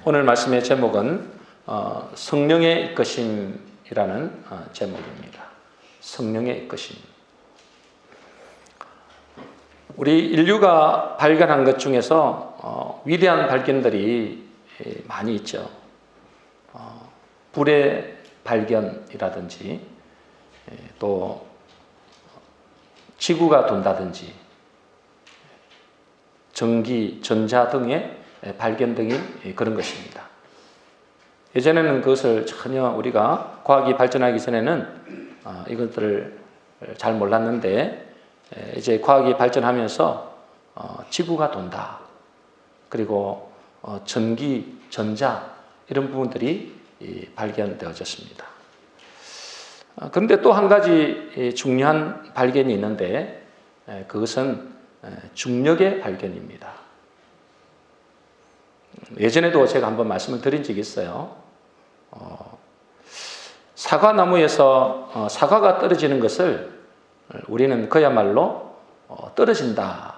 오늘 말씀의 제목은 성령의 이끄심이라는 제목입니다. 성령의 이끄심. 우리 인류가 발견한 것 중에서 위대한 발견들이 많이 있죠. 불의 발견이라든지 또 지구가 돈다든지 전기, 전자 등의 발견 등이 그런 것입니다. 예전에는 그것을 전혀 우리가 과학이 발전하기 전에는 이것들을 잘 몰랐는데 이제 과학이 발전하면서 지구가 돈다. 그리고 전기, 전자 이런 부분들이 발견되어졌습니다. 그런데 또 한 가지 중요한 발견이 있는데 그것은 중력의 발견입니다. 예전에도 제가 한번 말씀을 드린 적이 있어요. 사과나무에서 사과가 떨어지는 것을 우리는 그야말로 떨어진다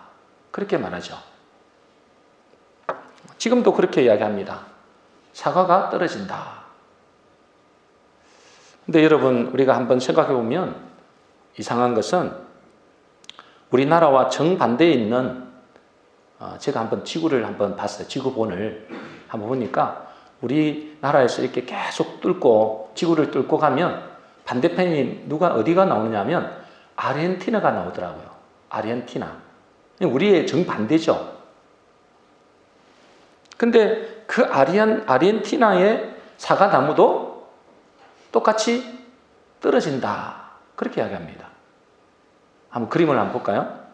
그렇게 말하죠. 지금도 그렇게 이야기합니다. 사과가 떨어진다. 근데 여러분 우리가 한번 생각해 보면 이상한 것은 우리나라와 정반대에 있는 제가 한번 지구를 한번 봤어요. 지구본을 한번 보니까 우리나라에서 이렇게 계속 뚫고 지구를 뚫고 가면 반대편이 어디가 나오느냐면 아르헨티나가 나오더라고요. 아르헨티나. 우리의 정반대죠. 근데 그 아르헨티나의 사과나무도 똑같이 떨어진다. 그렇게 이야기합니다. 한번 그림을 한번 볼까요?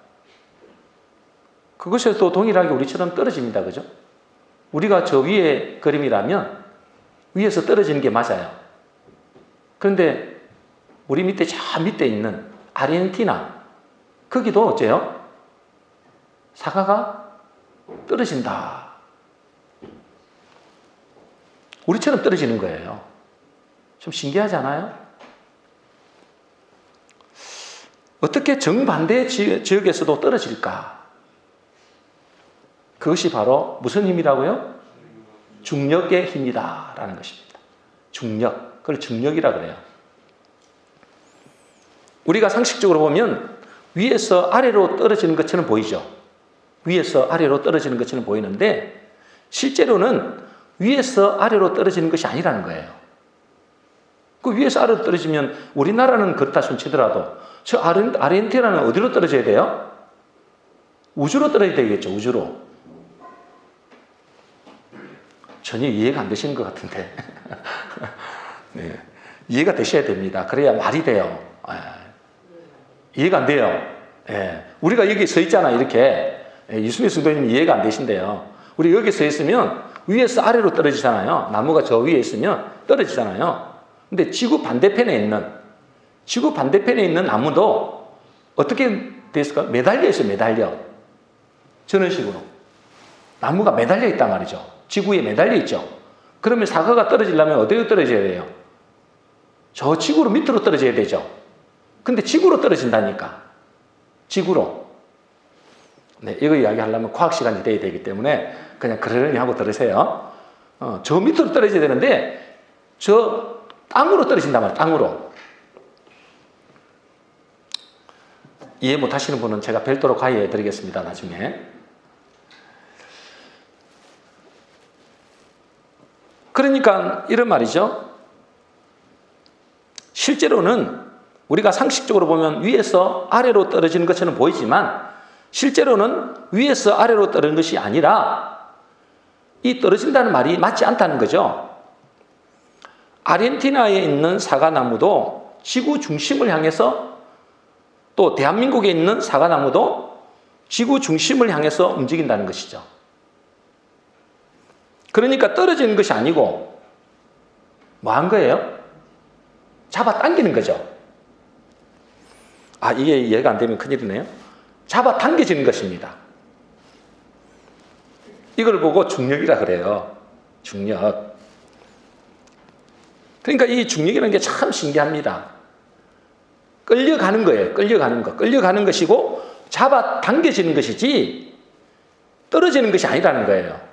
그것에도 동일하게 우리처럼 떨어집니다. 그죠? 우리가 저 위에 그림이라면 위에서 떨어지는 게 맞아요. 그런데 우리 밑에 저 밑에 있는 아르헨티나 거기도 어째요? 사과가 떨어진다. 우리처럼 떨어지는 거예요. 좀 신기하지 않아요? 어떻게 정반대 지역에서도 떨어질까? 그것이 바로 무슨 힘이라고요? 중력의 힘이다 라는 것입니다. 중력, 그걸 중력이라 그래요. 우리가 상식적으로 보면 위에서 아래로 떨어지는 것처럼 보이죠. 위에서 아래로 떨어지는 것처럼 보이는데 실제로는 위에서 아래로 떨어지는 것이 아니라는 거예요. 그 위에서 아래로 떨어지면 우리나라는 그렇다 손치더라도 저 아르헨티나는 어디로 떨어져야 돼요? 우주로 떨어져야 되겠죠. 우주로. 전혀 이해가 안 되시는 것 같은데 네. 이해가 되셔야 됩니다. 그래야 말이 돼요. 이해가 안 돼요. 우리가 여기 서 있잖아요. 이렇게 이수미 성도님 이해가 안 되신대요. 우리 여기 서 있으면 위에서 아래로 떨어지잖아요. 나무가 저 위에 있으면 떨어지잖아요. 근데 지구 반대편에 있는 나무도 어떻게 됐을까? 매달려 있어요. 매달려. 저런 식으로 나무가 매달려 있단 말이죠. 지구에 매달려 있죠. 그러면 사과가 떨어지려면 어디로 떨어져야 돼요? 저 지구로 밑으로 떨어져야 되죠. 근데 지구로 떨어진다니까. 지구로. 네, 이거 이야기하려면 과학 시간이 돼야 되기 때문에 그냥 그러려니 하고 들으세요. 저 밑으로 떨어져야 되는데 저 땅으로 떨어진단 말이에요. 땅으로. 이해 못 하시는 분은 제가 별도로 가이해 드리겠습니다. 나중에. 그러니까 이런 말이죠. 실제로는 우리가 상식적으로 보면 위에서 아래로 떨어지는 것처럼 보이지만 실제로는 위에서 아래로 떨어지는 것이 아니라 이 떨어진다는 말이 맞지 않다는 거죠. 아르헨티나에 있는 사과나무도 지구 중심을 향해서 또 대한민국에 있는 사과나무도 지구 중심을 향해서 움직인다는 것이죠. 그러니까 떨어지는 것이 아니고 뭐 한 거예요? 잡아당기는 거죠. 이게 이해가 안 되면 큰일이네요. 잡아당겨지는 것입니다. 이걸 보고 중력이라 그래요. 중력. 그러니까 이 중력이라는 게 참 신기합니다. 끌려가는 거예요. 끌려가는 거. 끌려가는 것이고 잡아당겨지는 것이지 떨어지는 것이 아니라는 거예요.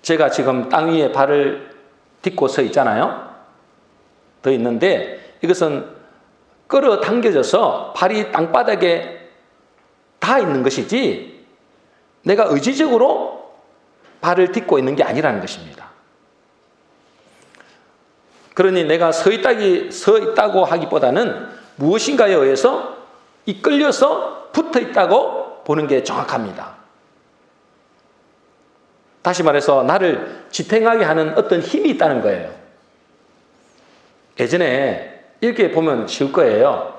제가 지금 땅 위에 발을 딛고 서 있잖아요. 더 있는데 이것은 끌어당겨져서 발이 땅바닥에 닿아 있는 것이지 내가 의지적으로 발을 딛고 있는 게 아니라는 것입니다. 그러니 내가 서 있다고 하기보다는 무엇인가에 의해서 이끌려서 붙어 있다고 보는 게 정확합니다. 다시 말해서 나를 지탱하게 하는 어떤 힘이 있다는 거예요. 예전에 이렇게 보면 쉬울 거예요.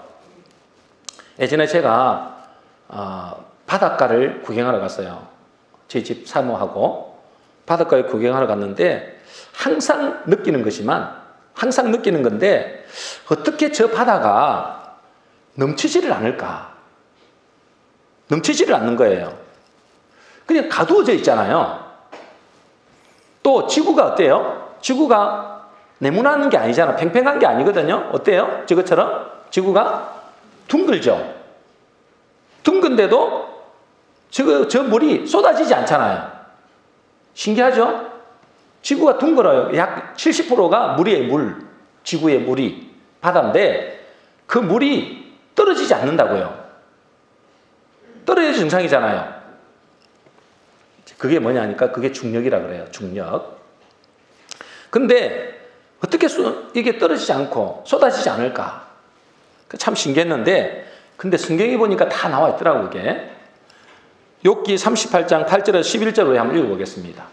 예전에 제가 바닷가를 구경하러 갔어요. 저희 집 사모하고 바닷가에 구경하러 갔는데 항상 느끼는 건데 어떻게 저 바다가 넘치지를 않을까? 넘치지를 않는 거예요. 그냥 가두어져 있잖아요. 또 지구가 어때요? 지구가 네모나는 게 아니잖아. 팽팽한 게 아니거든요. 어때요? 저것처럼 지구가 둥글죠. 둥근데도 저 물이 쏟아지지 않잖아요. 신기하죠? 지구가 둥글어요. 약 70%가 물이에요. 지구의 물이 바다인데 그 물이 떨어지지 않는다고요. 떨어져서 정상이잖아요. 그게 뭐냐니까 그게 중력이라 그래요. 중력. 근데 어떻게 이게 떨어지지 않고 쏟아지지 않을까? 참 신기했는데 근데 성경에 보니까 다 나와 있더라고요. 이게. 욥기 38장 8절에서 11절로 한번 읽어보겠습니다.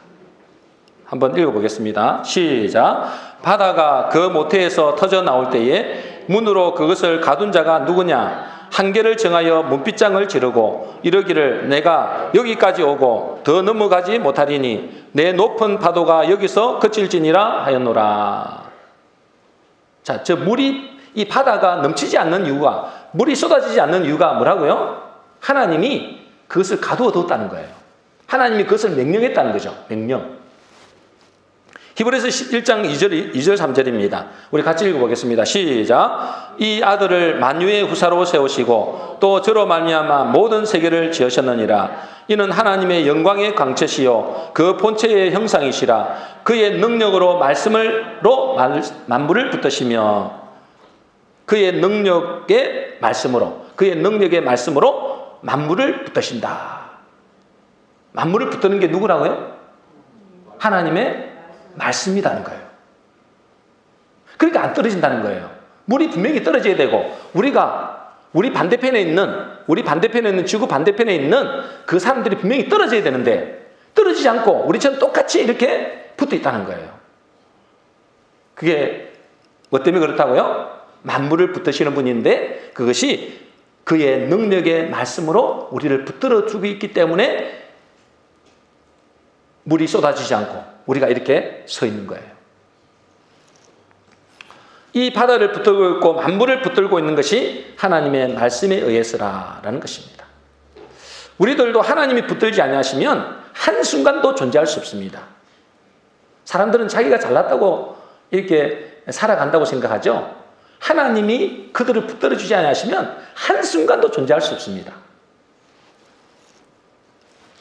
한번 읽어보겠습니다. 시작. 바다가 그 모태에서 터져 나올 때에 문으로 그것을 가둔 자가 누구냐? 한계를 정하여 문빗장을 지르고 이르기를 내가 여기까지 오고 더 넘어가지 못하리니 내 높은 파도가 여기서 그칠지니라 하였노라. 자, 저 물이 이 바다가 넘치지 않는 이유가 물이 쏟아지지 않는 이유가 뭐라고요? 하나님이 그것을 가두어 뒀다는 거예요. 하나님이 그것을 명령했다는 거죠. 명령. 히브리서 1장 2절 3절입니다. 우리 같이 읽어보겠습니다. 시작. 이 아들을 만유의 후사로 세우시고 또 저로 말미암아 모든 세계를 지으셨느니라. 이는 하나님의 영광의 광채시요 그 본체의 형상이시라. 그의 능력으로 만물을 붙드시며 그의 능력의 말씀으로 만물을 붙드신다. 만물을 붙드는 게 누구라고요? 하나님의 말씀이라는 거예요. 그러니까 안 떨어진다는 거예요. 물이 분명히 떨어져야 되고 우리 반대편에 있는 지구 반대편에 있는 그 사람들이 분명히 떨어져야 되는데 떨어지지 않고 우리처럼 똑같이 이렇게 붙어 있다는 거예요. 그게 뭐 때문에 그렇다고요? 만물을 붙드시는 분인데 그것이 그의 능력의 말씀으로 우리를 붙들어 주고 있기 때문에 물이 쏟아지지 않고 우리가 이렇게 서 있는 거예요. 이 바다를 붙들고 있고 만물을 붙들고 있는 것이 하나님의 말씀에 의해서라는 것입니다. 우리들도 하나님이 붙들지 아니하시면 한순간도 존재할 수 없습니다. 사람들은 자기가 잘났다고 이렇게 살아간다고 생각하죠. 하나님이 그들을 붙들어 주지 아니하시면 한순간도 존재할 수 없습니다.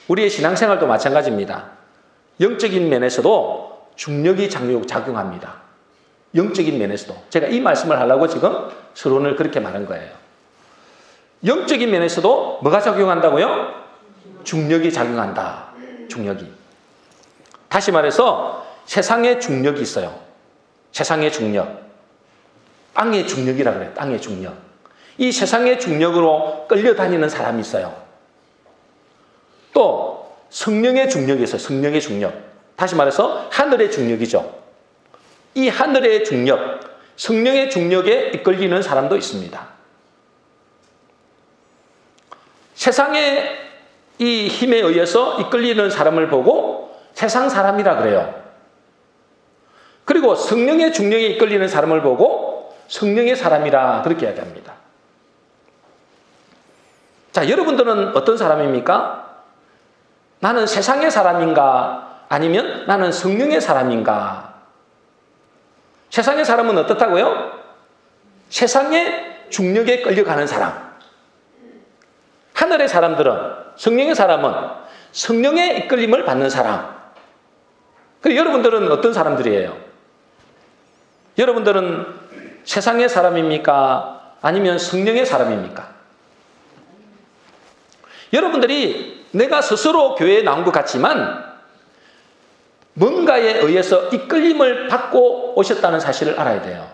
우리의 신앙생활도 마찬가지입니다. 영적인 면에서도 중력이 작용합니다. 영적인 면에서도. 제가 이 말씀을 하려고 지금 서론을 그렇게 말한 거예요. 영적인 면에서도 뭐가 작용한다고요? 중력이 작용한다. 중력이. 다시 말해서 세상에 중력이 있어요. 세상의 중력. 땅의 중력이라 그래요. 땅의 중력. 이 세상의 중력으로 끌려다니는 사람이 있어요. 또 성령의 중력이 있어요. 성령의 중력. 다시 말해서 하늘의 중력이죠. 이 하늘의 중력, 성령의 중력에 이끌리는 사람도 있습니다. 세상의 이 힘에 의해서 이끌리는 사람을 보고 세상 사람이라 그래요. 그리고 성령의 중력에 이끌리는 사람을 보고 성령의 사람이라 그렇게 이야기합니다. 자, 여러분들은 어떤 사람입니까? 나는 세상의 사람인가? 아니면 나는 성령의 사람인가? 세상의 사람은 어떻다고요? 세상의 중력에 끌려가는 사람. 하늘의 사람들은, 성령의 사람은 성령의 이끌림을 받는 사람. 그럼 여러분들은 어떤 사람들이에요? 여러분들은 세상의 사람입니까? 아니면 성령의 사람입니까? 여러분들이 내가 스스로 교회에 나온 것 같지만 뭔가에 의해서 이끌림을 받고 오셨다는 사실을 알아야 돼요.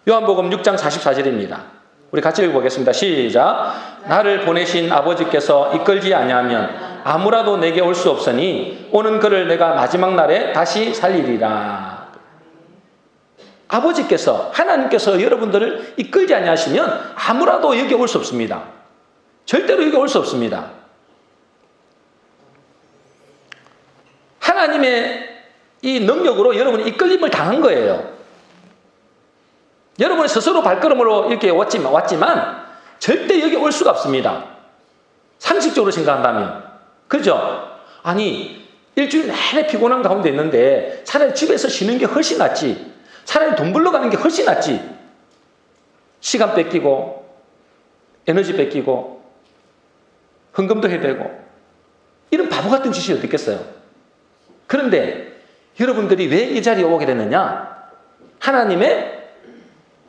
요한복음 6장 44절입니다. 우리 같이 읽어보겠습니다. 시작. 나를 보내신 아버지께서 이끌지 아니하면 아무라도 내게 올 수 없으니 오는 그를 내가 마지막 날에 다시 살리리라. 아버지께서, 하나님께서 여러분들을 이끌지 아니하시면 아무라도 여기 올 수 없습니다. 절대로 여기 올 수 없습니다. 하나님의 이 능력으로 여러분이 이끌림을 당한 거예요. 여러분이 스스로 발걸음으로 이렇게 왔지만 절대 여기 올 수가 없습니다. 상식적으로 생각한다면. 그죠? 아니, 일주일 내내 피곤한 가운데 있는데 차라리 집에서 쉬는 게 훨씬 낫지. 차라리 돈 벌러 가는 게 훨씬 낫지. 시간 뺏기고 에너지 뺏기고 헌금도 해야 되고 이런 바보 같은 짓이 어디 있겠어요? 그런데 여러분들이 왜 이 자리에 오게 됐느냐? 하나님의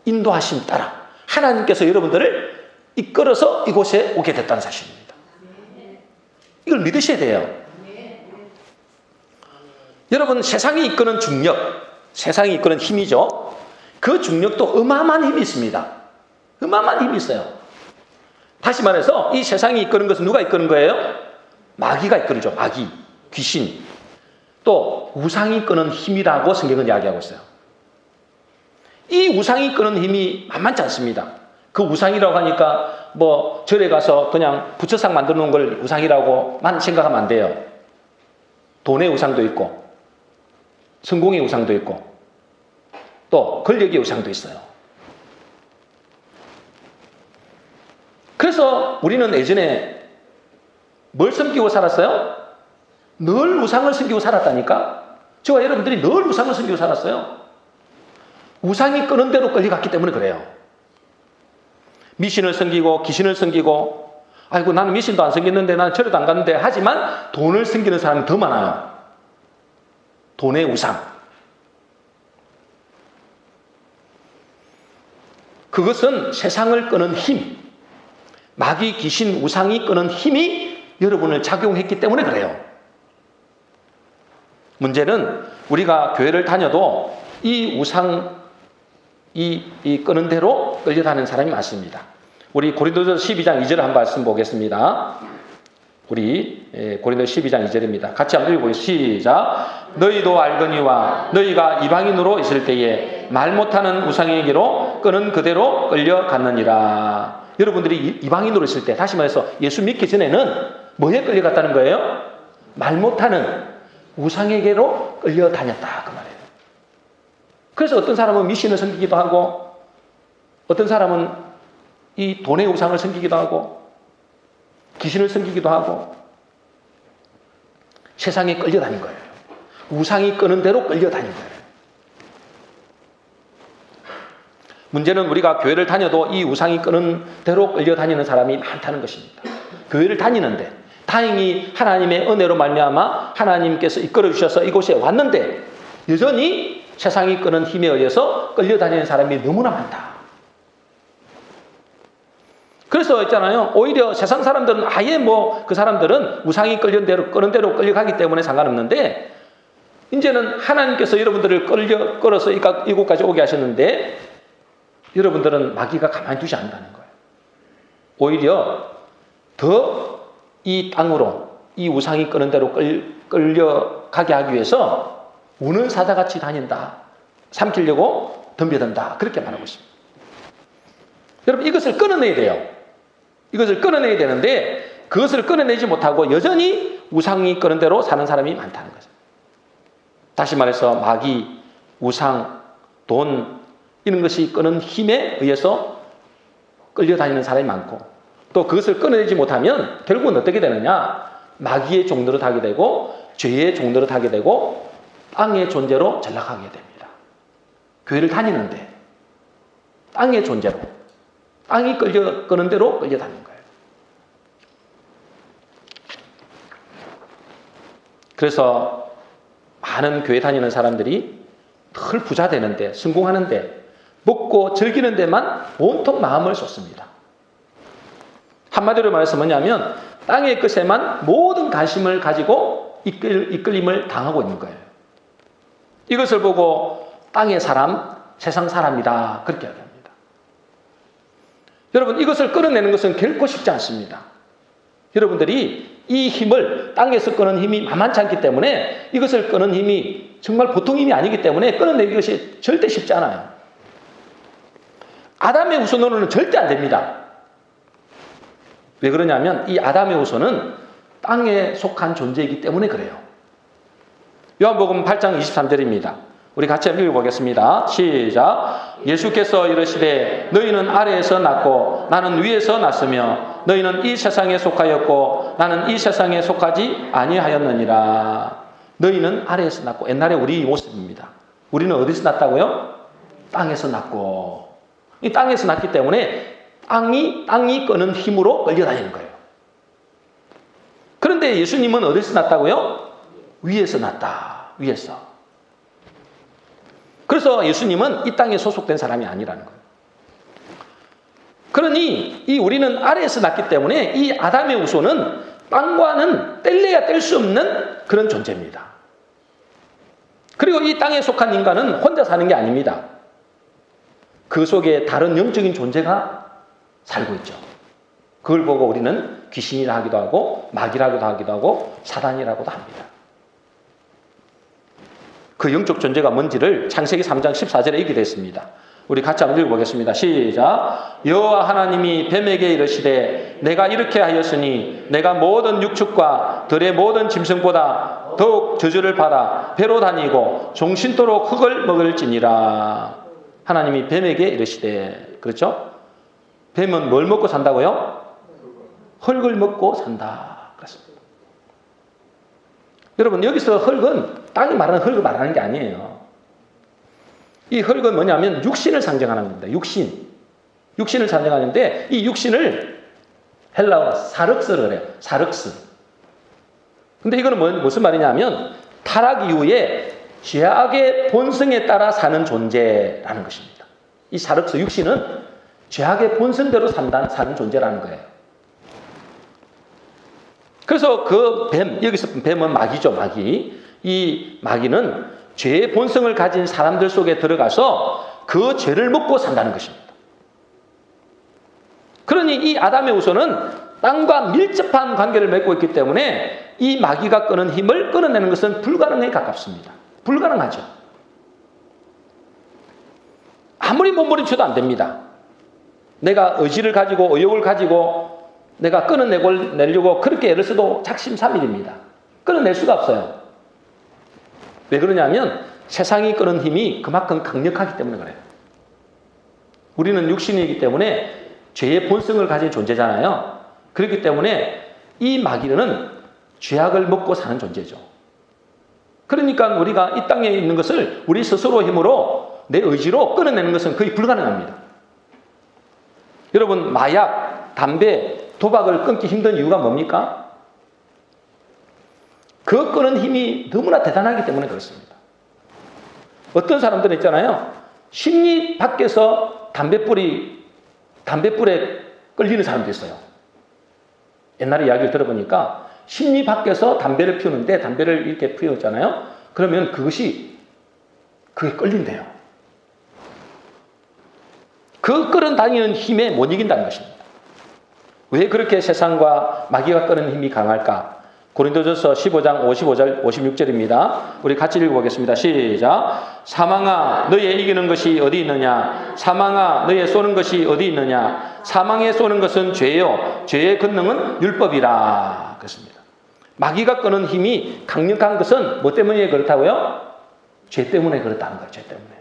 인도하심 따라 하나님께서 여러분들을 이끌어서 이곳에 오게 됐다는 사실입니다. 이걸 믿으셔야 돼요. 여러분, 세상이 이끄는 중력, 세상이 이끄는 힘이죠. 그 중력도 어마어마한 힘이 있습니다. 어마어마한 힘이 있어요. 다시 말해서 이 세상이 이끄는 것은 누가 이끄는 거예요? 마귀가 이끄죠. 마귀, 귀신. 또 우상이 이끄는 힘이라고 성경은 이야기하고 있어요. 이 우상이 이끄는 힘이 만만치 않습니다. 그 우상이라고 하니까 뭐 절에 가서 그냥 부처상 만들어 놓은 걸 우상이라고만 생각하면 안 돼요. 돈의 우상도 있고 성공의 우상도 있고 또 권력의 우상도 있어요. 그래서 우리는 예전에 뭘 섬기고 살았어요? 늘 우상을 섬기고 살았다니까? 저와 여러분들이 늘 우상을 섬기고 살았어요. 우상이 끄는 대로 끌려갔기 때문에 그래요. 미신을 섬기고 귀신을 섬기고 아이고 나는 미신도 안 섬겼는데 나는 절에도 안 갔는데 하지만 돈을 섬기는 사람이 더 많아요. 돈의 우상. 그것은 세상을 끄는 힘, 마귀, 귀신, 우상이 끄는 힘이 여러분을 작용했기 때문에 그래요. 문제는 우리가 교회를 다녀도 이 우상, 이 끄는 대로 끌려다니는 사람이 많습니다. 우리 고린도서 12장 2절 한 말씀 보겠습니다. 우리 고린도서 12장 2절입니다. 같이 한번 읽어보겠습니다. 시작. 너희도 알거니와 너희가 이방인으로 있을 때에 말 못하는 우상에게로 끄는 그대로 끌려갔느니라. 여러분들이 이방인으로 있을 때, 다시 말해서 예수 믿기 전에는 뭐에 끌려갔다는 거예요? 말 못하는 우상에게로 끌려다녔다 그 말이에요. 그래서 어떤 사람은 미신을 섬기기도 하고 어떤 사람은 이 돈의 우상을 섬기기도 하고 귀신을 섬기기도 하고 세상에 끌려다닌 거예요. 우상이 끄는 대로 끌려다닌 거예요. 문제는 우리가 교회를 다녀도 이 우상이 끄는 대로 끌려다니는 사람이 많다는 것입니다. 교회를 다니는데 다행히 하나님의 은혜로 말미암아 하나님께서 이끌어 주셔서 이곳에 왔는데 여전히 세상이 끄는 힘에 의해서 끌려다니는 사람이 너무나 많다. 그래서 있잖아요. 오히려 세상 사람들은 아예 그 사람들은 우상이 끄는 대로 끌려가기 때문에 상관없는데 이제는 하나님께서 여러분들을 끌어서 이곳까지 오게 하셨는데 여러분들은 마귀가 가만히 두지 않는다는 거예요. 오히려 더 이 땅으로 이 우상이 끄는 대로 끌려가게 하기 위해서 우는 사자같이 다닌다. 삼키려고 덤벼든다. 그렇게 말하고 있습니다. 여러분 이것을 끊어내야 돼요. 이것을 끊어내야 되는데 그것을 끊어내지 못하고 여전히 우상이 끄는 대로 사는 사람이 많다는 거죠. 다시 말해서 마귀, 우상, 돈 이런 것이 끄는 힘에 의해서 끌려다니는 사람이 많고 또 그것을 끊어내지 못하면 결국은 어떻게 되느냐? 마귀의 종노릇 하게 되고 죄의 종노릇 하게 되고 땅의 존재로 전락하게 됩니다. 교회를 다니는데 땅의 존재로 땅이 끄는 대로 끌려다니는 거예요. 그래서 많은 교회 다니는 사람들이 늘 부자 되는데, 성공하는데, 먹고 즐기는 데만 온통 마음을 쏟습니다. 한마디로 말해서 뭐냐면 땅의 것에만 모든 관심을 가지고 이끌림을 당하고 있는 거예요. 이것을 보고 땅의 사람, 세상 사람이다, 그렇게 이야기합니다. 여러분, 이것을 끌어내는 것은 결코 쉽지 않습니다. 여러분들이 이 힘을, 땅에서 끄는 힘이 만만치 않기 때문에 이것을 끄는 힘이 정말 보통 힘이 아니기 때문에 끌어내는 것이 절대 쉽지 않아요. 아담의 후손으로는 절대 안 됩니다. 왜 그러냐면 이 아담의 후손은 땅에 속한 존재이기 때문에 그래요. 요한복음 8장 23절입니다. 우리 같이 읽어보겠습니다. 시작. 예수께서 이르시되 너희는 아래에서 났고 나는 위에서 났으며 너희는 이 세상에 속하였고 나는 이 세상에 속하지 아니하였느니라. 너희는 아래에서 났고, 옛날에 우리 모습입니다. 우리는 어디서 났다고요? 땅에서 났고, 이 땅에서 났기 때문에 땅이 끄는 힘으로 끌려다니는 거예요. 그런데 예수님은 어디서 났다고요? 위에서 났다. 위에서. 그래서 예수님은 이 땅에 소속된 사람이 아니라는 거예요. 그러니 이 우리는 아래에서 났기 때문에 이 아담의 후손은 땅과는 뗄래야 뗄 수 없는 그런 존재입니다. 그리고 이 땅에 속한 인간은 혼자 사는 게 아닙니다. 그 속에 다른 영적인 존재가 살고 있죠. 그걸 보고 우리는 귀신이라 하기도 하고 마귀라고도 하기도 하고 사단이라고도 합니다. 그 영적 존재가 뭔지를 창세기 3장 14절에 얘기되어 있습니다. 우리 같이 한번 읽어보겠습니다. 시작. 여호와 하나님이 뱀에게 이르시되 내가 이렇게 하였으니 내가 모든 육축과 들의 모든 짐승보다 더욱 저주를 받아 배로 다니고 종신토록 흙을 먹을지니라. 하나님이 뱀에게 이르시되, 그렇죠? 뱀은 뭘 먹고 산다고요? 흙을 먹고 산다. 그렇습니다. 여러분, 여기서 흙은 땅이 말하는 흙을 말하는 게 아니에요. 이 흙은 뭐냐면 육신을 상징하는 겁니다. 육신을 상징하는데 이 육신을 헬라어로 사륵스를 그래요. 사륵스. 근데 이거는 무슨 말이냐면 타락 이후에 죄악의 본성에 따라 사는 존재라는 것입니다. 이 사륵스 육신은 죄악의 본성대로 사는 존재라는 거예요. 그래서 그 뱀, 여기서 뱀은 마귀죠, 마귀. 이 마귀는 죄의 본성을 가진 사람들 속에 들어가서 그 죄를 먹고 산다는 것입니다. 그러니 이 아담의 후손은 땅과 밀접한 관계를 맺고 있기 때문에 이 마귀가 끄는 힘을 끌어내는 것은 불가능에 가깝습니다. 불가능하죠. 아무리 몸부림쳐도 안 됩니다. 내가 의지를 가지고 의욕을 가지고 내가 끌어내려고 그렇게 애를 써도 작심삼일입니다. 끌어낼 수가 없어요. 왜 그러냐면 세상이 끄는 힘이 그만큼 강력하기 때문에 그래요. 우리는 육신이기 때문에 죄의 본성을 가진 존재잖아요. 그렇기 때문에 이 마귀는 죄악을 먹고 사는 존재죠. 그러니까 우리가 이 땅에 있는 것을 우리 스스로 힘으로 내 의지로 끌어내는 것은 거의 불가능합니다. 여러분, 마약, 담배, 도박을 끊기 힘든 이유가 뭡니까? 그 끄는 힘이 너무나 대단하기 때문에 그렇습니다. 어떤 사람들은 있잖아요. 심리 밖에서 담뱃불에 끌리는 사람도 있어요. 옛날에 이야기를 들어보니까 심리 밖에서 담배를 피우는데 담배를 이렇게 피우잖아요. 그러면 그게 끌린대요. 그 끌어다니는 힘에 못 이긴다는 것입니다. 왜 그렇게 세상과 마귀가 끄는 힘이 강할까? 고린도전서 15장 55절 56절입니다. 우리 같이 읽어보겠습니다. 시작. 사망아 너의 이기는 것이 어디 있느냐? 사망아 너의 쏘는 것이 어디 있느냐? 사망에 쏘는 것은 죄요 죄의 권능은 율법이라. 그렇습니다. 마귀가 끄는 힘이 강력한 것은 뭐 때문에 그렇다고요? 죄 때문에 그렇다는 거예요. 죄 때문에.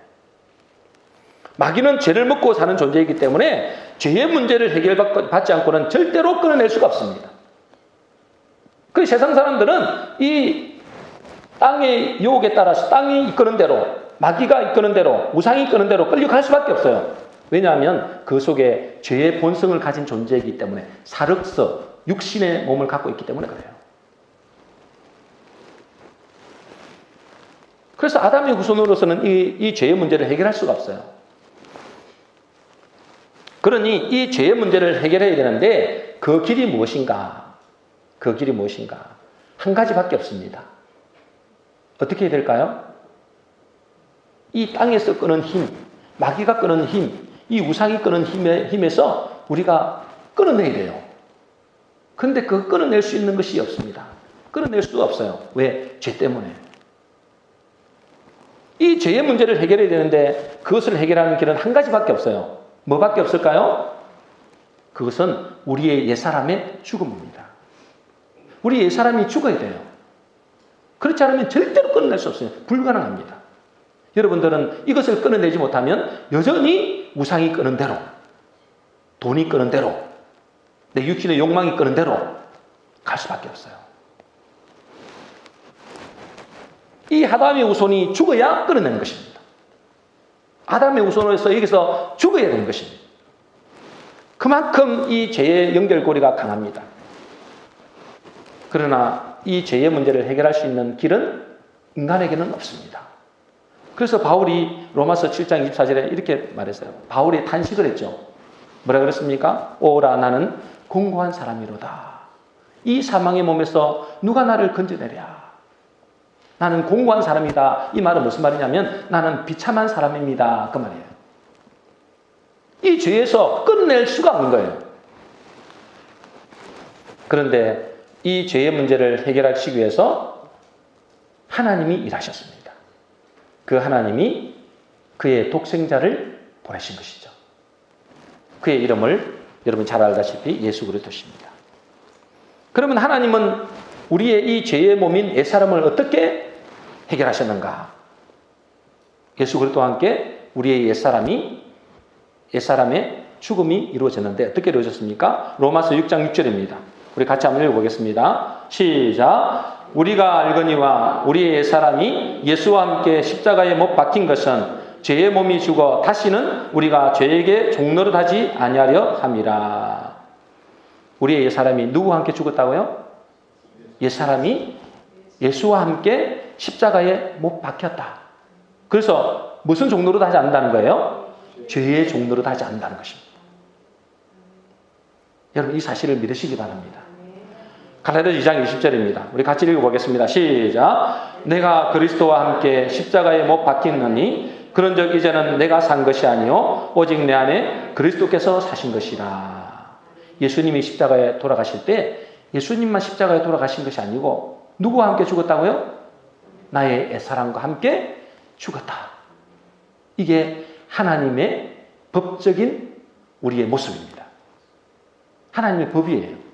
마귀는 죄를 먹고 사는 존재이기 때문에 죄의 문제를 해결받지 않고는 절대로 끊어낼 수가 없습니다. 그 세상 사람들은 이 땅의 유혹에 따라서 땅이 이끄는 대로, 마귀가 이끄는 대로, 우상이 이끄는 대로 끌려갈 수밖에 없어요. 왜냐하면 그 속에 죄의 본성을 가진 존재이기 때문에, 사륵서, 육신의 몸을 갖고 있기 때문에 그래요. 그래서 아담의 후손으로서는 이 죄의 문제를 해결할 수가 없어요. 그러니 이 죄의 문제를 해결해야 되는데 그 길이 무엇인가? 그 길이 무엇인가? 한 가지밖에 없습니다. 어떻게 해야 될까요? 이 땅에서 끄는 힘, 마귀가 끄는 힘, 이 우상이 끄는 힘에서 우리가 끊어내야 돼요. 그런데 그 끊어낼 수 있는 것이 없습니다. 끊어낼 수가 없어요. 왜? 죄 때문에. 이 죄의 문제를 해결해야 되는데 그것을 해결하는 길은 한 가지밖에 없어요. 뭐밖에 없을까요? 그것은 우리의 옛사람의 죽음입니다. 우리 옛사람이 죽어야 돼요. 그렇지 않으면 절대로 끊어낼 수 없어요. 불가능합니다. 여러분들은 이것을 끊어내지 못하면 여전히 우상이 끄는 대로, 돈이 끄는 대로, 내 육신의 욕망이 끄는 대로 갈 수밖에 없어요. 이 아담의 후손이 죽어야 끊어내는 것입니다. 아담의 후손으로서 여기서 죽어야 되는 것입니다. 그만큼 이 죄의 연결고리가 강합니다. 그러나 이 죄의 문제를 해결할 수 있는 길은 인간에게는 없습니다. 그래서 바울이 로마서 7장 24절에 이렇게 말했어요. 바울이 탄식을 했죠. 뭐라 그랬습니까? 오라 나는 공고한 사람이로다. 이 사망의 몸에서 누가 나를 건져내랴. 나는 공고한 사람이다. 이 말은 무슨 말이냐면 나는 비참한 사람입니다. 그 말이에요. 이 죄에서 끝낼 수가 없는 거예요. 그런데 이 죄의 문제를 해결하시기 위해서 하나님이 일하셨습니다. 그 하나님이 그의 독생자를 보내신 것이죠. 그의 이름을 여러분 잘 알다시피 예수 그리스도십니다. 그러면 하나님은 우리의 이 죄의 몸인 옛사람을 어떻게 해결하셨는가? 예수 그리스도와 함께 우리의 옛사람의 죽음이 이루어졌는데 어떻게 이루어졌습니까? 로마서 6장 6절입니다. 우리 같이 한번 읽어보겠습니다. 시작. 우리가 알거니와 우리의 옛사람이 예수와 함께 십자가에 못 박힌 것은 죄의 몸이 죽어 다시는 우리가 죄에게 종노릇하지 아니하려 함이라. 우리의 옛사람이 누구와 함께 죽었다고요? 옛사람이 예수와 함께 십자가에 못 박혔다. 그래서 무슨 종노릇하지 않는다는 거예요? 죄의 종노릇하지 않는다는 것입니다. 여러분 이 사실을 믿으시기 바랍니다. 갈라디아서 2장 20절입니다. 우리 같이 읽어보겠습니다. 시작. 내가 그리스도와 함께 십자가에 못 박히느니 그런즉 이제는 내가 산 것이 아니요 오직 내 안에 그리스도께서 사신 것이라. 예수님이 십자가에 돌아가실 때 예수님만 십자가에 돌아가신 것이 아니고 누구와 함께 죽었다고요? 나의 옛사람과 함께 죽었다. 이게 하나님의 법적인 우리의 모습입니다. 하나님의 법이에요.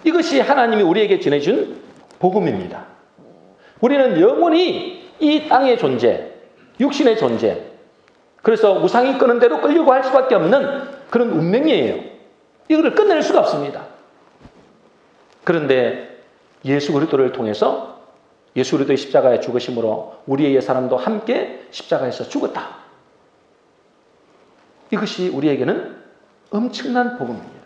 이것이 하나님이 우리에게 전해준 복음입니다. 우리는 영원히 이 땅의 존재, 육신의 존재, 그래서 우상이 끄는 대로 끌려고 할 수밖에 없는 그런 운명이에요. 이거를 끝낼 수가 없습니다. 그런데 예수 그리스도를 통해서 예수 그리스도의 십자가에 죽으심으로 우리의 옛사람도 함께 십자가에서 죽었다. 이것이 우리에게는 엄청난 복음입니다.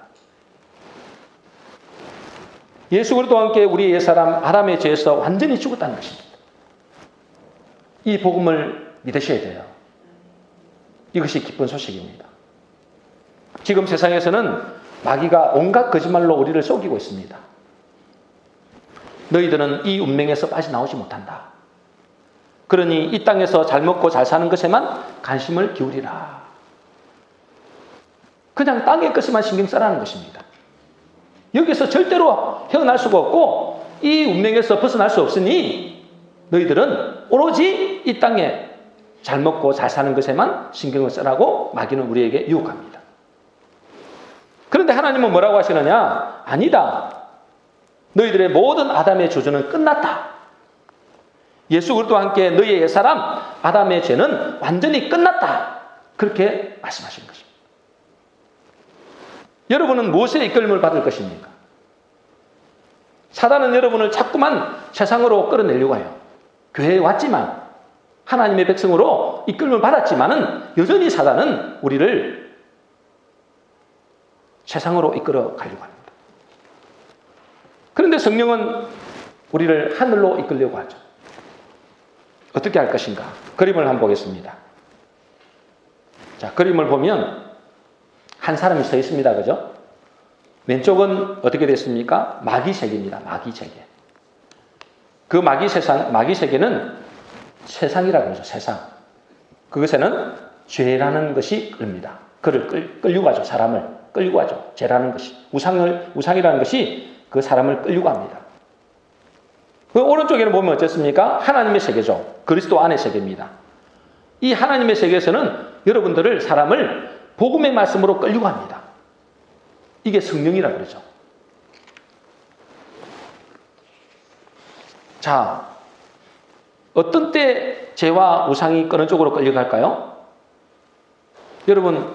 예수 그리스도와 함께 우리의 옛사람 아담의 죄에서 완전히 죽었다는 것입니다. 이 복음을 믿으셔야 돼요. 이것이 기쁜 소식입니다. 지금 세상에서는 마귀가 온갖 거짓말로 우리를 속이고 있습니다. 너희들은 이 운명에서 빠져나오지 못한다. 그러니 이 땅에서 잘 먹고 잘 사는 것에만 관심을 기울이라. 그냥 땅의 것에만 신경 써라는 것입니다. 여기서 절대로 헤어날 수가 없고 이 운명에서 벗어날 수 없으니 너희들은 오로지 이 땅에 잘 먹고 잘 사는 것에만 신경을 쓰라고 마귀는 우리에게 유혹합니다. 그런데 하나님은 뭐라고 하시느냐? 아니다. 너희들의 모든 아담의 저주는 끝났다. 예수 그리스도와 함께 너희의 옛사람 아담의 죄는 완전히 끝났다. 그렇게 말씀하시는 것입니다. 여러분은 무엇에 이끌림을 받을 것입니까? 사단은 여러분을 자꾸만 세상으로 끌어내려고 해요. 교회에 왔지만 하나님의 백성으로 이끌림을 받았지만은 여전히 사단은 우리를 세상으로 이끌어 가려고 합니다. 그런데 성령은 우리를 하늘로 이끌려고 하죠. 어떻게 할 것인가? 그림을 한번 보겠습니다. 자, 그림을 보면 한 사람이 서 있습니다. 그죠? 왼쪽은 어떻게 됐습니까? 마귀 세계입니다. 마귀 세계. 그 마귀 세계는 세상이라고 하죠. 세상. 그것에는 죄라는 것이 끓습니다. 그를 끌고 가죠. 사람을 끌고 가죠. 죄라는 것이. 우상이라는 것이 그 사람을 끌고 갑니다. 그 오른쪽에는 보면 어떻습니까? 하나님의 세계죠. 그리스도 안의 세계입니다. 이 하나님의 세계에서는 여러분들을, 사람을 복음의 말씀으로 끌고 갑니다. 이게 성령이라고 그러죠. 자, 어떤 때 죄와 우상이 어느 쪽으로 끌려갈까요? 여러분,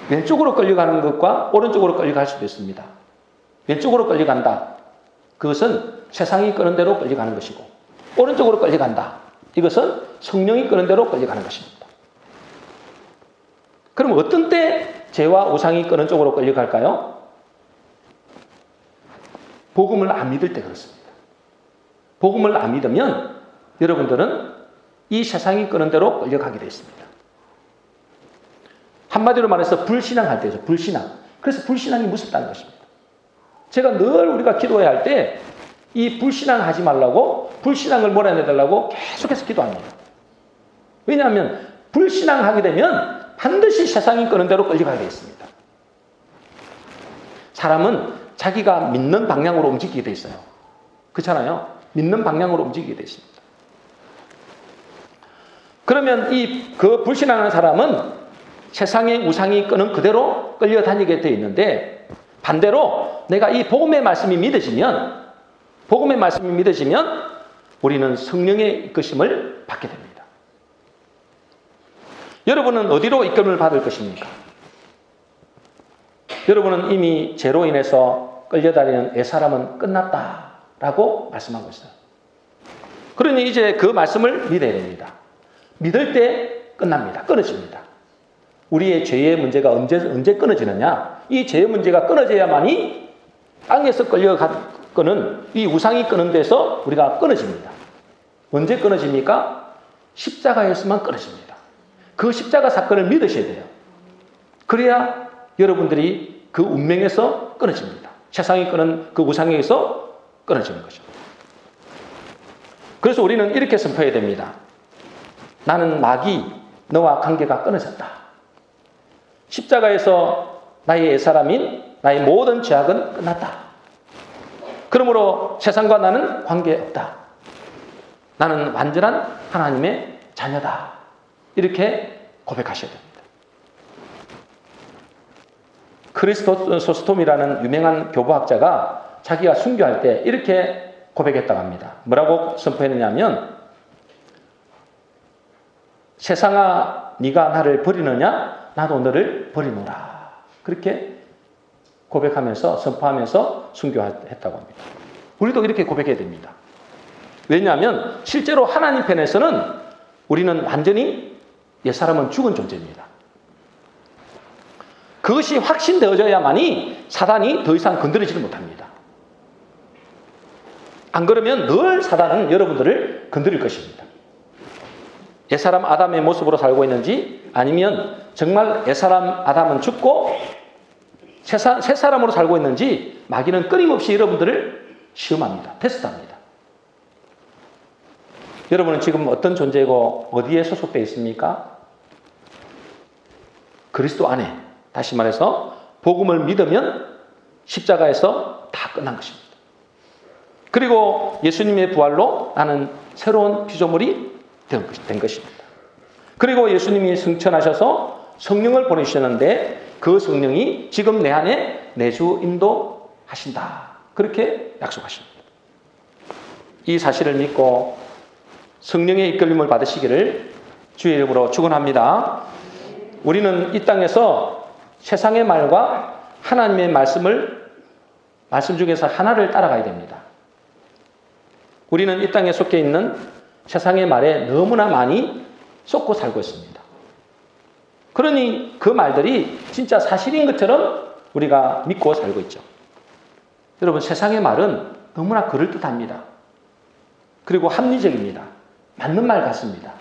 왼쪽으로 끌려가는 것과 오른쪽으로 끌려갈 수도 있습니다. 왼쪽으로 끌려간다. 그것은 세상이 끄는 대로 끌려가는 것이고, 오른쪽으로 끌려간다. 이것은 성령이 끄는 대로 끌려가는 것입니다. 그럼 어떤 때 죄와 우상이 끄는 쪽으로 끌려갈까요? 복음을 안 믿을 때 그렇습니다. 복음을 안 믿으면 여러분들은 이 세상이 끄는 대로 끌려가게 되어 있습니다. 한마디로 말해서 불신앙할 때죠. 불신앙. 그래서 불신앙이 무섭다는 것입니다. 제가 늘 우리가 기도해야 할 때 이 불신앙하지 말라고, 불신앙을 몰아내달라고 계속해서 기도합니다. 왜냐하면 불신앙하게 되면 반드시 세상이 끄는 대로 끌려가게 되어 있습니다. 사람은 자기가 믿는 방향으로 움직이게 되어 있어요. 그렇잖아요. 믿는 방향으로 움직이게 되어 있습니다. 그러면 그 불신앙하는 사람은 세상의 우상이 끄는 그대로 끌려다니게 되어 있는데, 반대로 내가 이 복음의 말씀이 믿어지면 우리는 성령의 이끄심을 받게 됩니다. 여러분은 어디로 이끌림을 받을 것입니까? 여러분은 이미 죄로 인해서 끌려다니는 옛사람은 끝났다라고 말씀하고 있어요. 그러니 이제 그 말씀을 믿어야 됩니다. 믿을 때 끝납니다. 끊어집니다. 우리의 죄의 문제가 언제 끊어지느냐? 이 죄의 문제가 끊어져야만이 땅에서 끌려가는 이 우상이 끄는 데서 우리가 끊어집니다. 언제 끊어집니까? 십자가에서만 끊어집니다. 그 십자가 사건을 믿으셔야 돼요. 그래야 여러분들이 그 운명에서 끊어집니다. 세상이 끄는 그 우상에서 끊어지는 거죠. 그래서 우리는 이렇게 선포해야 됩니다. 나는 마귀, 너와 관계가 끊어졌다. 십자가에서 나의 옛사람인 나의 모든 죄악은 끝났다. 그러므로 세상과 나는 관계없다. 나는 완전한 하나님의 자녀다. 이렇게 고백하셔야 됩니다. 크리스토소스톰이라는 유명한 교부학자가 자기가 순교할 때 이렇게 고백했다고 합니다. 뭐라고 선포했느냐면, 세상아 네가 나를 버리느냐? 나도 너를 버리노라. 그렇게 고백하면서, 선포하면서 순교했다고 합니다. 우리도 이렇게 고백해야 됩니다. 왜냐하면 실제로 하나님 편에서는 우리는 완전히 옛사람은 죽은 존재입니다. 그것이 확신되어져야만이 사단이 더 이상 건드리지를 못합니다. 안 그러면 늘 사단은 여러분들을 건드릴 것입니다. 옛사람 아담의 모습으로 살고 있는지, 아니면 정말 옛사람 아담은 죽고 새 사람으로 살고 있는지 마귀는 끊임없이 여러분들을 시험합니다. 테스트합니다. 여러분은 지금 어떤 존재고 어디에 소속되어 있습니까? 그리스도 안에, 다시 말해서 복음을 믿으면 십자가에서 다 끝난 것입니다. 그리고 예수님의 부활로 나는 새로운 피조물이 된 것입니다. 그리고 예수님이 승천하셔서 성령을 보내주셨는데 그 성령이 지금 내 안에 내주 인도하신다. 그렇게 약속하십니다. 이 사실을 믿고 성령의 이끌림을 받으시기를 주의 이름으로 축원합니다. 우리는 이 땅에서 세상의 말과 하나님의 말씀 중에서 하나를 따라가야 됩니다. 우리는 이 땅에 속해 있는 세상의 말에 너무나 많이 쏟고 살고 있습니다. 그러니 그 말들이 진짜 사실인 것처럼 우리가 믿고 살고 있죠. 여러분, 세상의 말은 너무나 그럴듯합니다. 그리고 합리적입니다. 맞는 말 같습니다.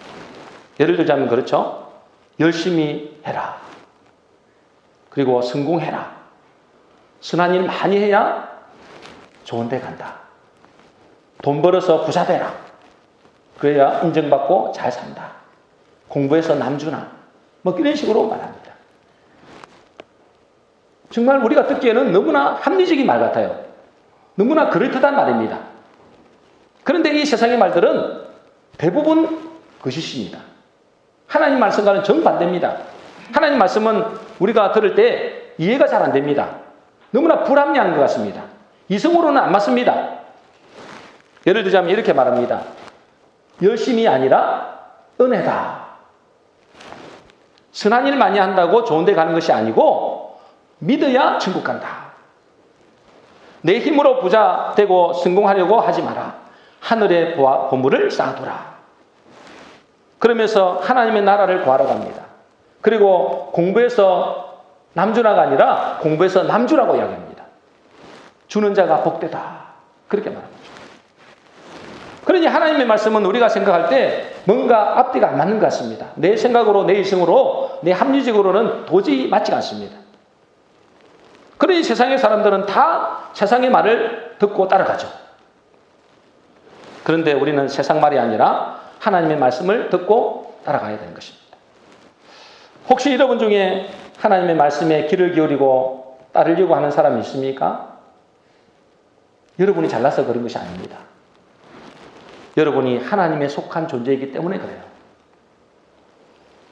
예를 들자면 그렇죠. 열심히 해라. 그리고 성공해라. 선한 일 많이 해야 좋은 데 간다. 돈 벌어서 부자 되라. 그래야 인정받고 잘 산다. 공부해서 남주나. 뭐 이런 식으로 말합니다. 정말 우리가 듣기에는 너무나 합리적인 말 같아요. 너무나 그럴듯한 말입니다. 그런데 이 세상의 말들은 대부분 거짓입니다. 하나님 말씀과는 정반대입니다. 하나님 말씀은 우리가 들을 때 이해가 잘 안 됩니다. 너무나 불합리한 것 같습니다. 이성으로는 안 맞습니다. 예를 들자면 이렇게 말합니다. 열심이 아니라 은혜다. 선한 일 많이 한다고 좋은 데 가는 것이 아니고 믿어야 천국 간다. 내 힘으로 부자 되고 성공하려고 하지 마라. 하늘의 보물을 쌓아두라. 그러면서 하나님의 나라를 구하러 갑니다. 그리고 공부해서 남주라가 아니라 공부해서 남주라고 이야기합니다. 주는 자가 복되다. 그렇게 말합니다. 그러니 하나님의 말씀은 우리가 생각할 때 뭔가 앞뒤가 안 맞는 것 같습니다. 내 생각으로, 내 이성으로, 내 합리적으로는 도저히 맞지 않습니다. 그러니 세상의 사람들은 다 세상의 말을 듣고 따라가죠. 그런데 우리는 세상 말이 아니라 하나님의 말씀을 듣고 따라가야 되는 것입니다. 혹시 여러분 중에 하나님의 말씀에 귀를 기울이고 따르려고 하는 사람이 있습니까? 여러분이 잘나서 그런 것이 아닙니다. 여러분이 하나님에 속한 존재이기 때문에 그래요.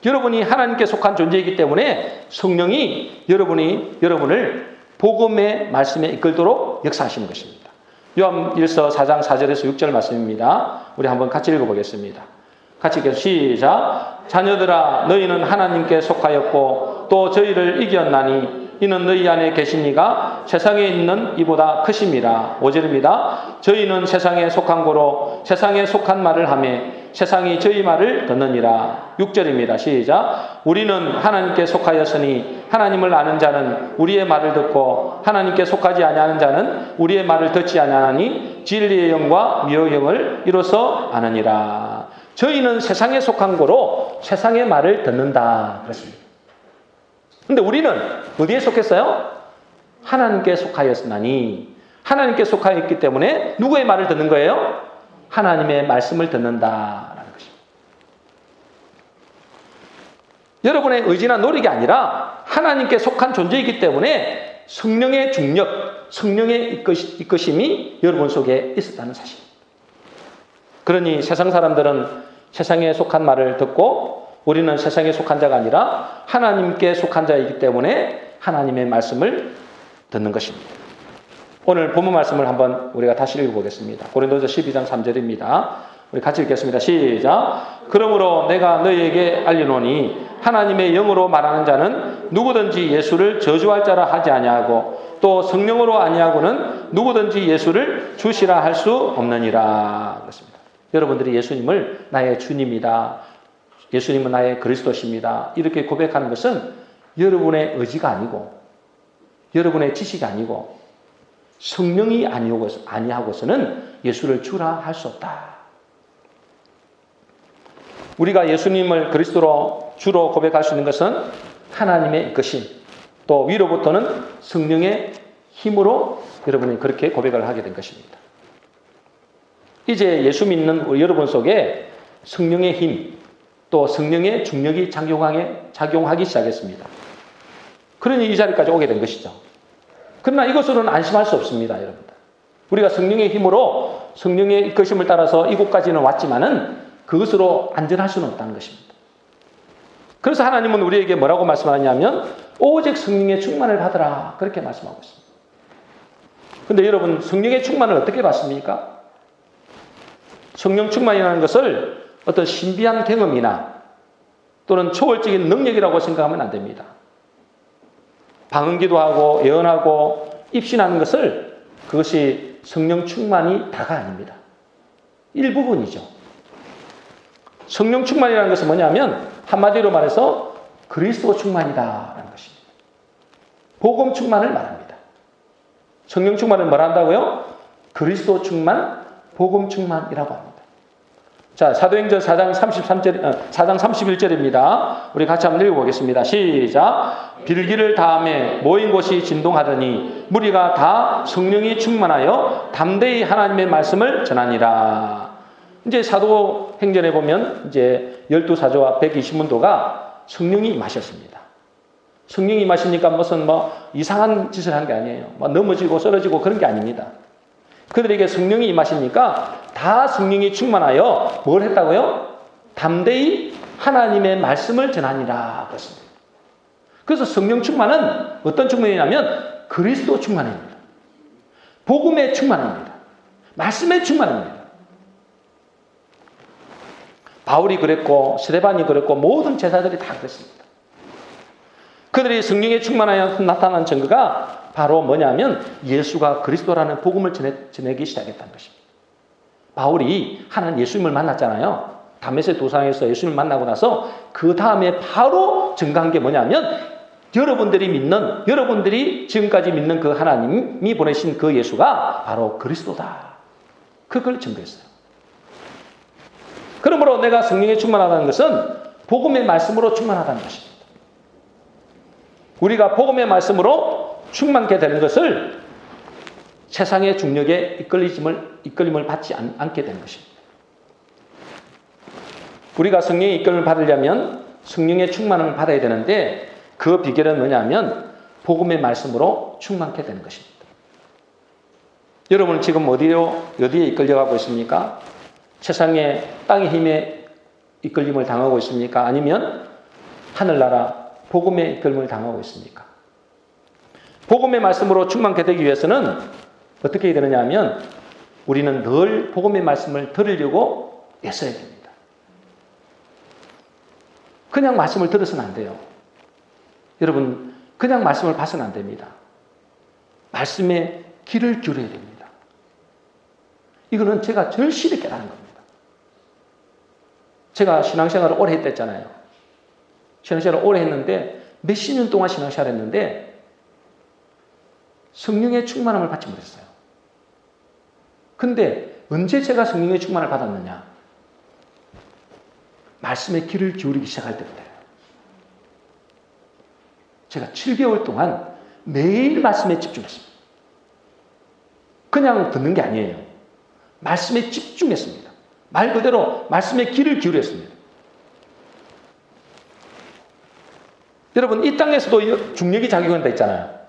여러분이 하나님께 속한 존재이기 때문에 성령이 여러분을 복음의 말씀에 이끌도록 역사하시는 것입니다. 요한일서 4장 4절에서 6절 말씀입니다. 우리 한번 같이 읽어보겠습니다. 같이 읽겠습니다. 시작. 자녀들아 너희는 하나님께 속하였고 또 저희를 이겼나니 이는 너희 안에 계시니가 세상에 있는 이보다 크심이라. 5절입니다. 저희는 세상에 속한 고로 세상에 속한 말을 하며 세상이 저희 말을 듣느니라. 6절입니다. 시작. 우리는 하나님께 속하였으니 하나님을 아는 자는 우리의 말을 듣고 하나님께 속하지 아니하는 자는 우리의 말을 듣지 아니하니 진리의 영과 미혹의 영을 이로써 아느니라. 저희는 세상에 속한 고로 세상의 말을 듣는다. 그렇습니다. 근데 우리는 어디에 속했어요? 하나님께 속하였으나니 하나님께 속하였기 때문에 누구의 말을 듣는 거예요? 하나님의 말씀을 듣는다라는 것입니다. 여러분의 의지나 노력이 아니라 하나님께 속한 존재이기 때문에 성령의 중력, 성령의 이끄심이 여러분 속에 있었다는 사실입니다. 그러니 세상 사람들은 세상에 속한 말을 듣고 우리는 세상에 속한 자가 아니라 하나님께 속한 자이기 때문에 하나님의 말씀을 듣는 것입니다. 오늘 본문 말씀을 한번 우리가 다시 읽어보겠습니다. 고린도서 12장 3절입니다. 우리 같이 읽겠습니다. 시작. 그러므로 내가 너희에게 알리노니 하나님의 영으로 말하는 자는 누구든지 예수를 저주할 자라 하지 아니하고 또 성령으로 아니하고는 누구든지 예수를 주시라 할 수 없느니라. 그렇습니다. 여러분들이 예수님을 나의 주님이다. 예수님은 나의 그리스도십니다. 이렇게 고백하는 것은 여러분의 의지가 아니고 여러분의 지식이 아니고 성령이 아니하고서는 예수를 주라 할 수 없다. 우리가 예수님을 그리스도로 주로 고백할 수 있는 것은 하나님의 이끄심, 또 위로부터는 성령의 힘으로 여러분이 그렇게 고백을 하게 된 것입니다. 이제 예수 믿는 여러분 속에 성령의 힘, 또 성령의 중력이 작용하기 시작했습니다. 그러니 이 자리까지 오게 된 것이죠. 그러나 이것으로는 안심할 수 없습니다, 여러분들. 우리가 성령의 힘으로 성령의 이끄심을 따라서 이곳까지는 왔지만은 그것으로 안전할 수는 없다는 것입니다. 그래서 하나님은 우리에게 뭐라고 말씀하냐면 오직 성령의 충만을 받으라 그렇게 말씀하고 있습니다. 그런데 여러분 성령의 충만을 어떻게 받습니까? 성령 충만이라는 것을 어떤 신비한 경험이나 또는 초월적인 능력이라고 생각하면 안 됩니다. 방언기도 하고 예언하고 입신하는 것을 그것이 성령 충만이 다가 아닙니다. 일부분이죠. 성령 충만이라는 것은 뭐냐면 한마디로 말해서 그리스도 충만이다라는 것입니다. 복음 충만을 말합니다. 성령 충만을 뭐라 한다고요? 그리스도 충만, 복음 충만이라고 합니다. 자, 사도행전 4장 31절입니다. 우리 같이 한번 읽어보겠습니다. 시작. 빌기를 다음에 모인 곳이 진동하더니 무리가 다 성령이 충만하여 담대히 하나님의 말씀을 전하니라. 이제 사도행전에 보면 이제 12사도와 120문도가 성령이 임하셨습니다. 성령이 임하시니까 무슨 이상한 짓을 한 게 아니에요. 넘어지고 쓰러지고 그런 게 아닙니다. 그들에게 성령이 임하시니까 다 성령이 충만하여 뭘 했다고요? 담대히 하나님의 말씀을 전하니라 그랬습니다. 그래서 성령 충만은 어떤 충만이냐면 그리스도 충만입니다. 복음의 충만입니다. 말씀의 충만입니다. 바울이 그랬고 스데반이 그랬고 모든 제사들이 다 그랬습니다. 그들이 성령에 충만하여 나타난 증거가 바로 뭐냐면 예수가 그리스도라는 복음을 전하기 시작했다는 것입니다. 바울이 하나님 예수님을 만났잖아요. 다메섹 도상에서 예수님을 만나고 나서 그 다음에 바로 증거한 게 뭐냐면 여러분들이 지금까지 믿는 그 하나님이 보내신 그 예수가 바로 그리스도다. 그걸 증거했어요. 그러므로 내가 성령에 충만하다는 것은 복음의 말씀으로 충만하다는 것입니다. 우리가 복음의 말씀으로 충만케 되는 것을 세상의 중력에 이끌림을 받지 않게 되는 것입니다. 우리가 성령의 이끌림을 받으려면 성령의 충만함을 받아야 되는데 그 비결은 뭐냐면 복음의 말씀으로 충만케 되는 것입니다. 여러분 지금 어디에 이끌려가고 있습니까? 세상의 땅의 힘에 이끌림을 당하고 있습니까? 아니면 하늘나라 복음의 이끌림을 당하고 있습니까? 복음의 말씀으로 충만케 되기 위해서는 어떻게 해야 되느냐 하면 우리는 늘 복음의 말씀을 들으려고 애써야 됩니다. 그냥 말씀을 들어서는 안 돼요. 여러분 그냥 말씀을 봐서는 안 됩니다. 말씀에 귀를 기울여야 됩니다. 이거는 제가 절실히 깨달은 겁니다. 제가 신앙생활을 오래 했댔잖아요. 신앙생활을 오래 했는데 몇십 년 동안 신앙생활을 했는데 성령의 충만함을 받지 못했어요. 근데 언제 제가 성령의 충만을 받았느냐? 말씀에 귀를 기울이기 시작할 때부터예요. 제가 7개월 동안 매일 말씀에 집중했습니다. 그냥 듣는 게 아니에요. 말씀에 집중했습니다. 말 그대로 말씀에 귀를 기울였습니다. 여러분 이 땅에서도 중력이 작용한다 했잖아요.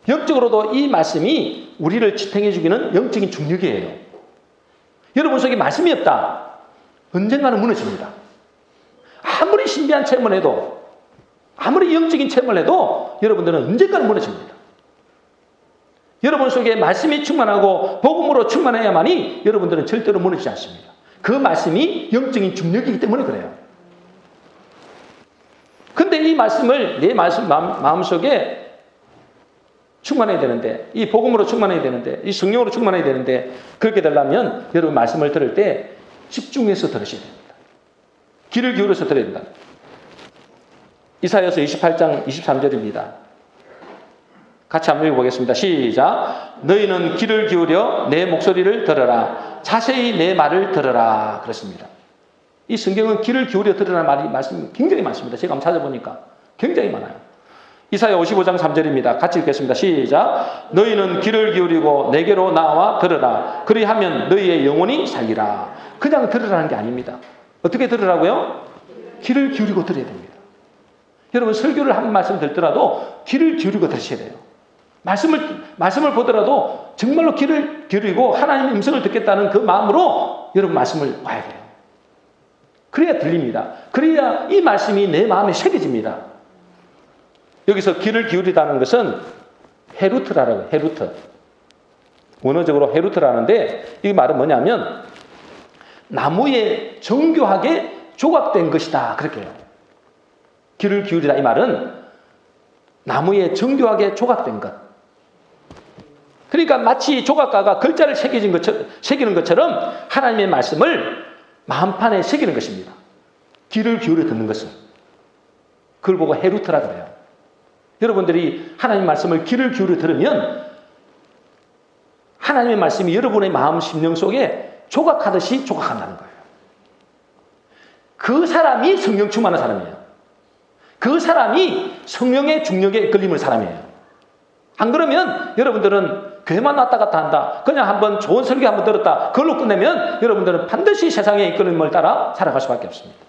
영적으로도 이 말씀이 우리를 지탱해 주기는 영적인 중력이에요. 여러분 속에 말씀이 없다. 언젠가는 무너집니다. 아무리 신비한 체험을 해도 아무리 영적인 체험을 해도 여러분들은 언젠가는 무너집니다. 여러분 속에 말씀이 충만하고 복음으로 충만해야만이 여러분들은 절대로 무너지지 않습니다. 그 말씀이 영적인 중력이기 때문에 그래요. 근데 이 말씀을 내 마음속에 충만해야 되는데 이 복음으로 충만해야 되는데 이 성령으로 충만해야 되는데 그렇게 되려면 여러분 말씀을 들을 때 집중해서 들으셔야 됩니다. 귀를 기울여서 들어야 된다. 이사야서 28장 23절입니다. 같이 한번 읽어보겠습니다. 시작. 너희는 귀를 기울여 내 목소리를 들어라. 자세히 내 말을 들어라. 그렇습니다. 이 성경은 귀를 기울여 들으라는 말씀이 굉장히 많습니다. 제가 한번 찾아보니까 굉장히 많아요. 이사야 55장 3절입니다. 같이 읽겠습니다. 시작. 너희는 귀를 기울이고 내게로 나와 들으라. 그리하면 너희의 영혼이 살리라. 그냥 들으라는 게 아닙니다. 어떻게 들으라고요? 귀를 기울이고 들어야 됩니다. 여러분 설교를 한 말씀 듣더라도 귀를 기울이고 들으셔야 돼요. 말씀을 보더라도 정말로 귀를 기울이고 하나님의 음성을 듣겠다는 그 마음으로 여러분 말씀을 봐야 돼요. 그래야 들립니다. 그래야 이 말씀이 내 마음에 새겨집니다. 여기서 귀를 기울이다는 것은 헤루트라고 해요. 헤루트. 원어적으로 헤루트라는데 이 말은 뭐냐면 나무에 정교하게 조각된 것이다. 그렇게 해요. 귀를 기울이다 이 말은 나무에 정교하게 조각된 것. 그러니까 마치 조각가가 글자를 새기는 것처럼 하나님의 말씀을 마음판에 새기는 것입니다. 귀를 기울여 듣는 것은. 그걸 보고 헤루트라 그래요. 여러분들이 하나님 말씀을 귀를 기울여 들으면 하나님의 말씀이 여러분의 마음 심령 속에 조각하듯이 조각한다는 거예요. 그 사람이 성령 충만한 사람이에요. 그 사람이 성령의 중력에 이끌림을 사람이에요. 안 그러면 여러분들은 교회만 왔다 갔다 한다. 그냥 한번 좋은 설교 한번 들었다. 그걸로 끝내면 여러분들은 반드시 세상의 이끌림을 따라 살아갈 수밖에 없습니다.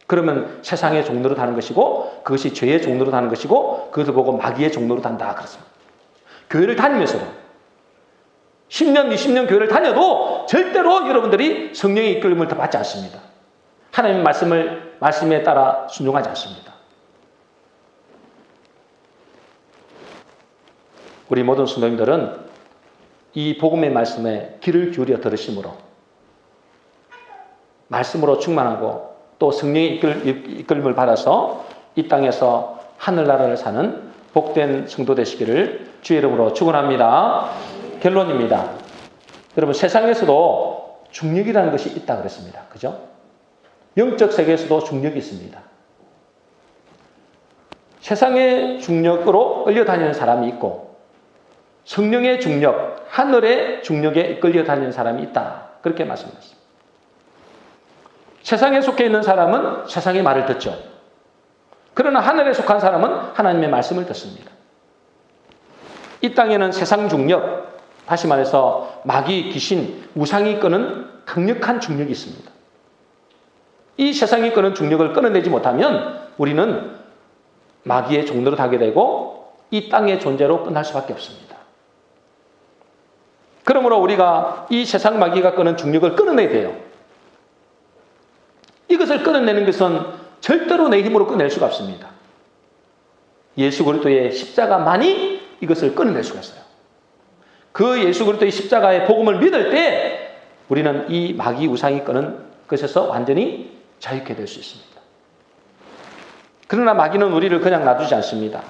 그러면 세상의 종로로 다는 것이고 그것이 죄의 종로로 다는 것이고 그것을 보고 마귀의 종로로 단다. 그렇습니다. 교회를 다니면서도 10년, 20년 교회를 다녀도 절대로 여러분들이 성령의 이끌림을 더 받지 않습니다. 하나님의 말씀에 따라 순종하지 않습니다. 우리 모든 성도님들은 이 복음의 말씀에 귀를 기울여 들으심으로 말씀으로 충만하고 또 성령의 이끌림을 받아서 이 땅에서 하늘나라를 사는 복된 성도 되시기를 주의 이름으로 축원합니다. 결론입니다. 여러분 세상에서도 중력이라는 것이 있다 그랬습니다. 그죠? 영적 세계에서도 중력이 있습니다. 세상의 중력으로 끌려다니는 사람이 있고 성령의 중력, 하늘의 중력에 끌려다니는 사람이 있다. 그렇게 말씀드렸습니다. 세상에 속해 있는 사람은 세상의 말을 듣죠. 그러나 하늘에 속한 사람은 하나님의 말씀을 듣습니다. 이 땅에는 세상 중력, 다시 말해서 마귀, 귀신, 우상이 끄는 강력한 중력이 있습니다. 이 세상이 끄는 중력을 끊어내지 못하면 우리는 마귀의 종로로 가게 되고 이 땅의 존재로 끝날 수밖에 없습니다. 그러므로 우리가 이 세상 마귀가 끄는 중력을 끊어내야 돼요. 이것을 끊어내는 것은 절대로 내 힘으로 끊어낼 수가 없습니다. 예수 그리스도의 십자가만이 이것을 끊어낼 수가 있어요. 그 예수 그리스도의 십자가의 복음을 믿을 때 우리는 이 마귀 우상이 끄는 것에서 완전히 자유케 될 수 있습니다. 그러나 마귀는 우리를 그냥 놔두지 않습니다.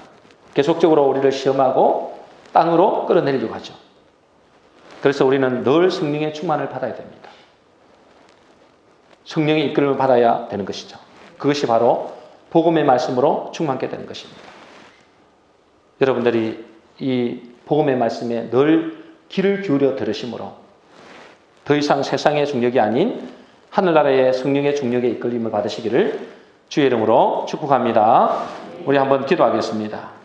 계속적으로 우리를 시험하고 땅으로 끌어내리려고 하죠. 그래서 우리는 늘 성령의 충만을 받아야 됩니다. 성령의 이끌림을 받아야 되는 것이죠. 그것이 바로 복음의 말씀으로 충만케 되는 것입니다. 여러분들이 이 복음의 말씀에 늘 귀를 기울여 들으심으로 더 이상 세상의 중력이 아닌 하늘나라의 성령의 중력에 이끌림을 받으시기를 주의 이름으로 축복합니다. 우리 한번 기도하겠습니다.